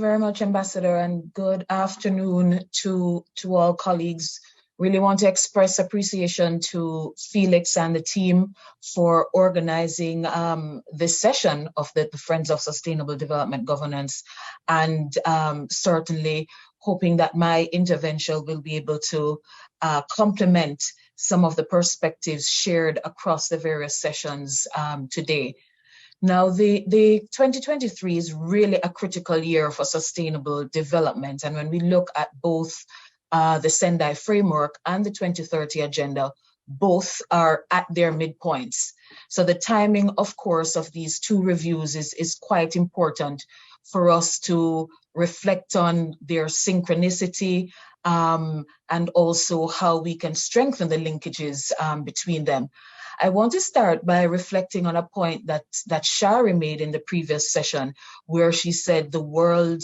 Very much, Ambassador, and good afternoon to all colleagues. Really want to express appreciation to Felix and the team for organizing this session of the Friends of Sustainable Development Governance, and certainly hoping that my intervention will be able to complement some of the perspectives shared across the various sessions today. Now, the 2023 is really a critical year for sustainable development. And when we look at both the Sendai framework and the 2030 agenda, both are at their midpoints. So the timing, of course, of these two reviews is quite important for us to reflect on their synchronicity and also how we can strengthen the linkages between them. I want to start by reflecting on a point that Shari made in the previous session, where she said the world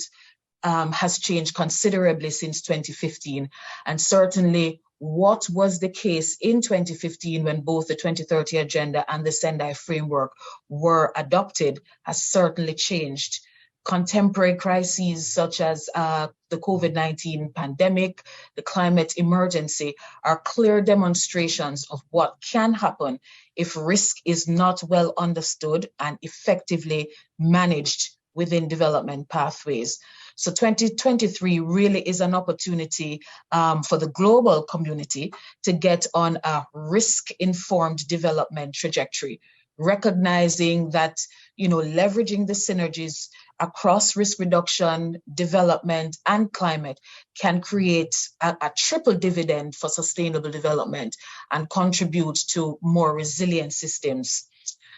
has changed considerably since 2015. And certainly what was the case in 2015 when both the 2030 agenda and the Sendai framework were adopted has certainly changed. Contemporary crises such as the COVID-19 pandemic, the climate emergency are clear demonstrations of what can happen if risk is not well understood and effectively managed within development pathways. So 2023 really is an opportunity for the global community to get on a risk-informed development trajectory, recognizing that, leveraging the synergies across risk reduction, development, and climate can create a triple dividend for sustainable development and contribute to more resilient systems.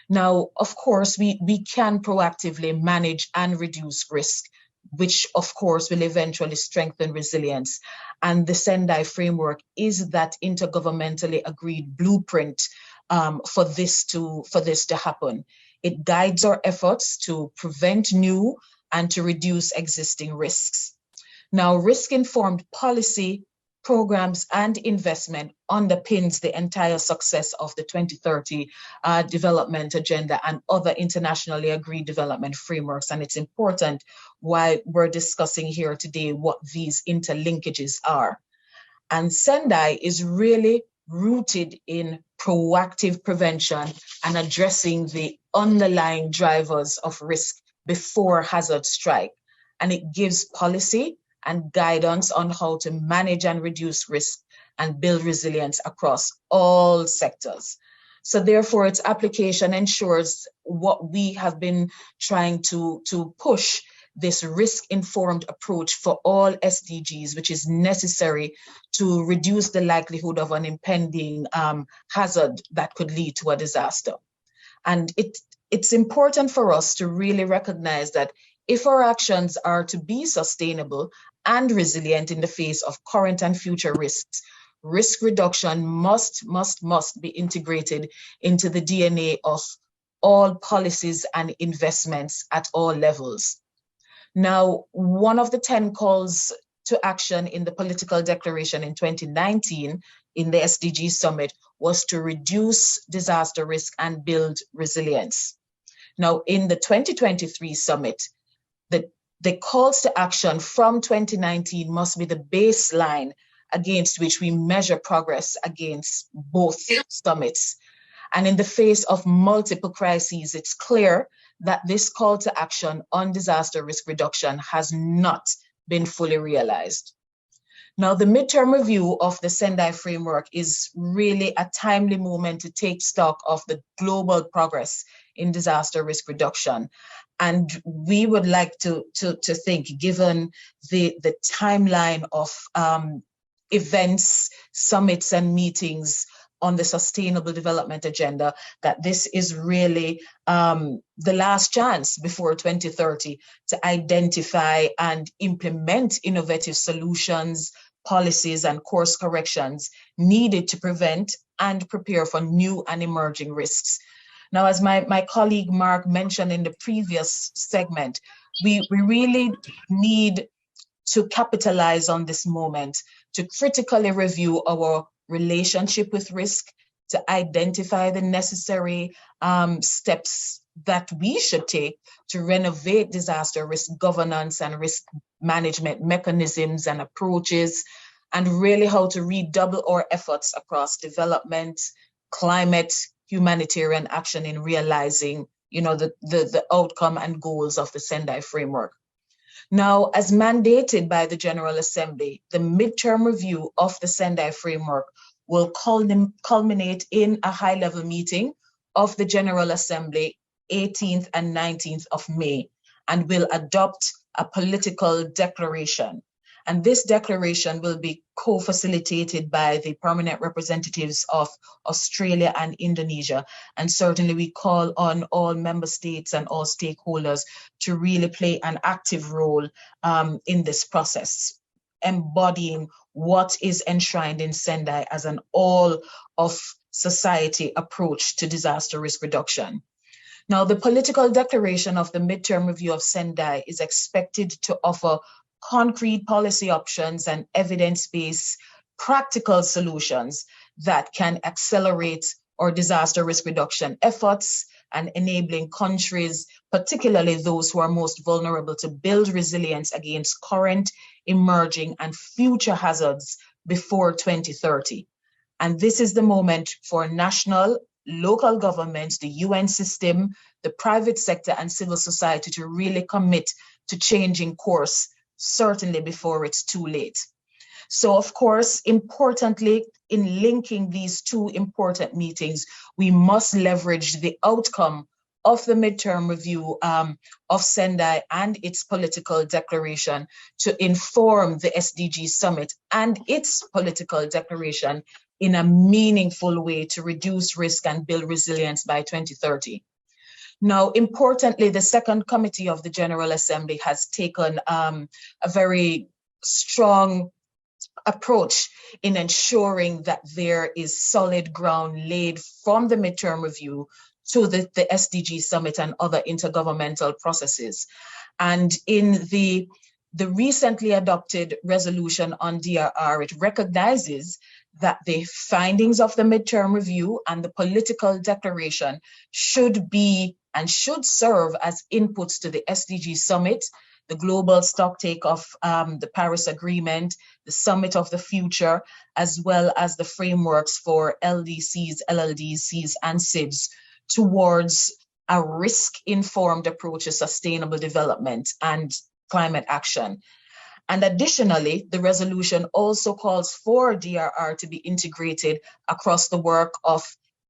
Now, of course, we can proactively manage and reduce risk, which of course will eventually strengthen resilience. And the Sendai framework is that intergovernmentally agreed blueprint for this to happen. It guides our efforts to prevent new and to reduce existing risks. Now, risk-informed policy, programs, and investment underpins the entire success of the 2030 development agenda and other internationally agreed development frameworks. And it's important why we're discussing here today what these interlinkages are. And Sendai is really rooted in proactive prevention and addressing the underlying drivers of risk before hazards strike. And it gives policy and guidance on how to manage and reduce risk and build resilience across all sectors. So therefore, its application ensures what we have been trying to push, this risk-informed approach for all SDGs, which is necessary to reduce the likelihood of an impending hazard that could lead to a disaster. And it's important for us to really recognize that if our actions are to be sustainable and resilient in the face of current and future risks, risk reduction must be integrated into the DNA of all policies and investments at all levels. Now, one of the 10 calls to action in the political declaration in 2019 in the SDG summit was to reduce disaster risk and build resilience. Now, in the 2023 summit, the calls to action from 2019 must be the baseline against which we measure progress against both summits. And in the face of multiple crises, it's clear that this call to action on disaster risk reduction has not been fully realized. Now, the midterm review of the Sendai framework is really a timely moment to take stock of the global progress in disaster risk reduction. And we would like to think, given the timeline of events, summits, and meetings on the Sustainable Development Agenda, that this is really the last chance before 2030 to identify and implement innovative solutions, policies, and course corrections needed to prevent and prepare for new and emerging risks. Now, as my colleague Mark mentioned in the previous segment, we really need to capitalize on this moment to critically review our relationship with risk, to identify the necessary steps that we should take to renovate disaster risk governance and risk management mechanisms and approaches, and really how to redouble our efforts across development, climate, humanitarian action in realizing, the outcome and goals of the Sendai framework. Now, as mandated by the General Assembly, the midterm review of the Sendai framework will culminate in a high-level meeting of the General Assembly 18th and 19th of May, and will adopt a political declaration. And this declaration will be co-facilitated by the permanent representatives of Australia and Indonesia. And certainly we call on all member states and all stakeholders to really play an active role in this process, embodying what is enshrined in Sendai as an all of society approach to disaster risk reduction. Now, the political declaration of the midterm review of Sendai is expected to offer concrete policy options and evidence-based practical solutions that can accelerate our disaster risk reduction efforts and enabling countries, particularly those who are most vulnerable, to build resilience against current, emerging, and future hazards before 2030. And this is the moment for national, local governments, the UN system, the private sector, and civil society to really commit to changing course, certainly before it's too late. So, of course, importantly, in linking these two important meetings, we must leverage the outcome of the midterm review of Sendai and its political declaration to inform the SDG summit and its political declaration in a meaningful way to reduce risk and build resilience by 2030. Now, importantly, the second committee of the General Assembly has taken a very strong approach in ensuring that there is solid ground laid from the midterm review to the SDG summit and other intergovernmental processes. And in the recently adopted resolution on DRR, it recognizes that the findings of the midterm review and the political declaration should be and should serve as inputs to the SDG summit, the global stocktake of the Paris Agreement, the Summit of the Future, as well as the frameworks for LDCs, LLDCs, and SIDS towards a risk-informed approach to sustainable development and climate action. And additionally, the resolution also calls for DRR to be integrated across the work of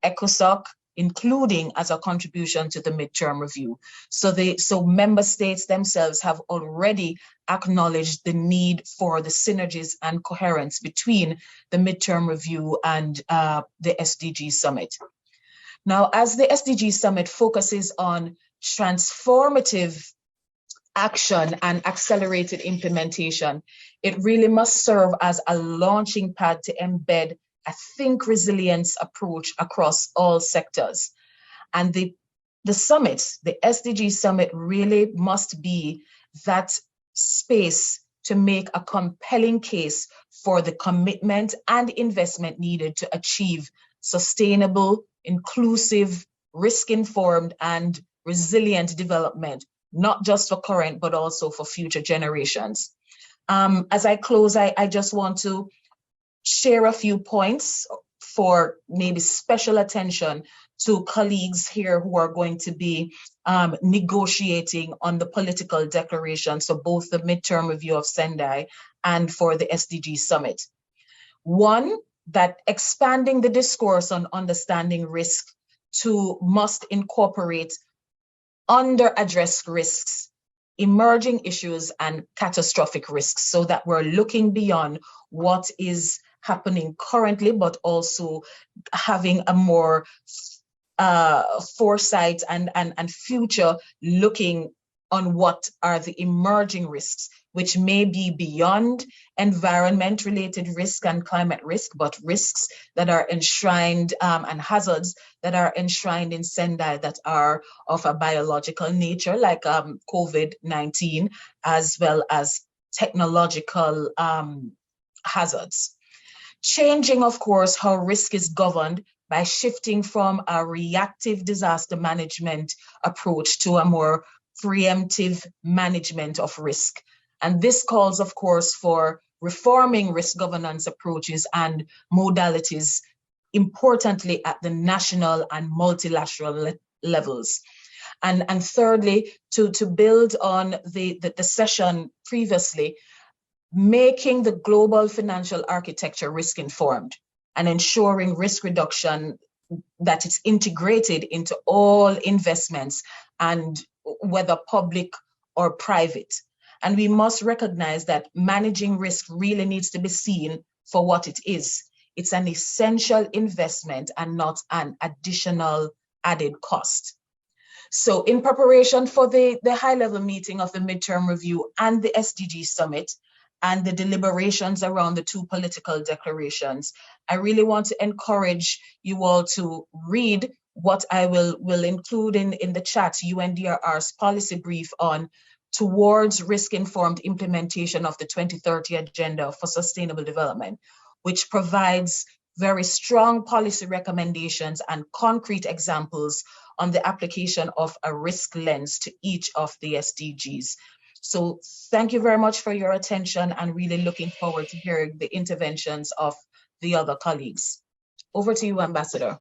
ECOSOC, including as a contribution to the midterm review. So member states themselves have already acknowledged the need for the synergies and coherence between the midterm review and the SDG summit. Now, as the SDG summit focuses on transformative action and accelerated implementation, it really must serve as a launching pad to embed a think resilience approach across all sectors. And the summit, the SDG summit, really must be that space to make a compelling case for the commitment and investment needed to achieve sustainable, inclusive, risk-informed, and resilient development, not just for current, but also for future generations. As I close, I just want to share a few points for maybe special attention to colleagues here who are going to be negotiating on the political declaration, so both the midterm review of Sendai and for the SDG summit. One, that expanding the discourse on understanding risk must incorporate under-addressed risks, emerging issues, and catastrophic risks, so that we're looking beyond what is happening currently, but also having a more foresight and future looking on what are the emerging risks, which may be beyond environment-related risk and climate risk, but risks that are enshrined and hazards that are enshrined in Sendai that are of a biological nature, like COVID-19, as well as technological hazards. Changing, of course, how risk is governed by shifting from a reactive disaster management approach to a more preemptive management of risk. And this calls, of course, for reforming risk governance approaches and modalities, importantly at the national and multilateral levels. And thirdly, to build on the session previously, making the global financial architecture risk informed and ensuring risk reduction that it's integrated into all investments, and whether public or private. And we must recognize that managing risk really needs to be seen for what it is. It's an essential investment and not an additional added cost. So in preparation for the high-level meeting of the midterm review and the SDG summit and the deliberations around the two political declarations, I really want to encourage you all to read what I will include in the chat, UNDRR's policy brief on towards risk-informed implementation of the 2030 Agenda for Sustainable Development, which provides very strong policy recommendations and concrete examples on the application of a risk lens to each of the SDGs. So thank you very much for your attention, and really looking forward to hearing the interventions of the other colleagues. Over to you, Ambassador.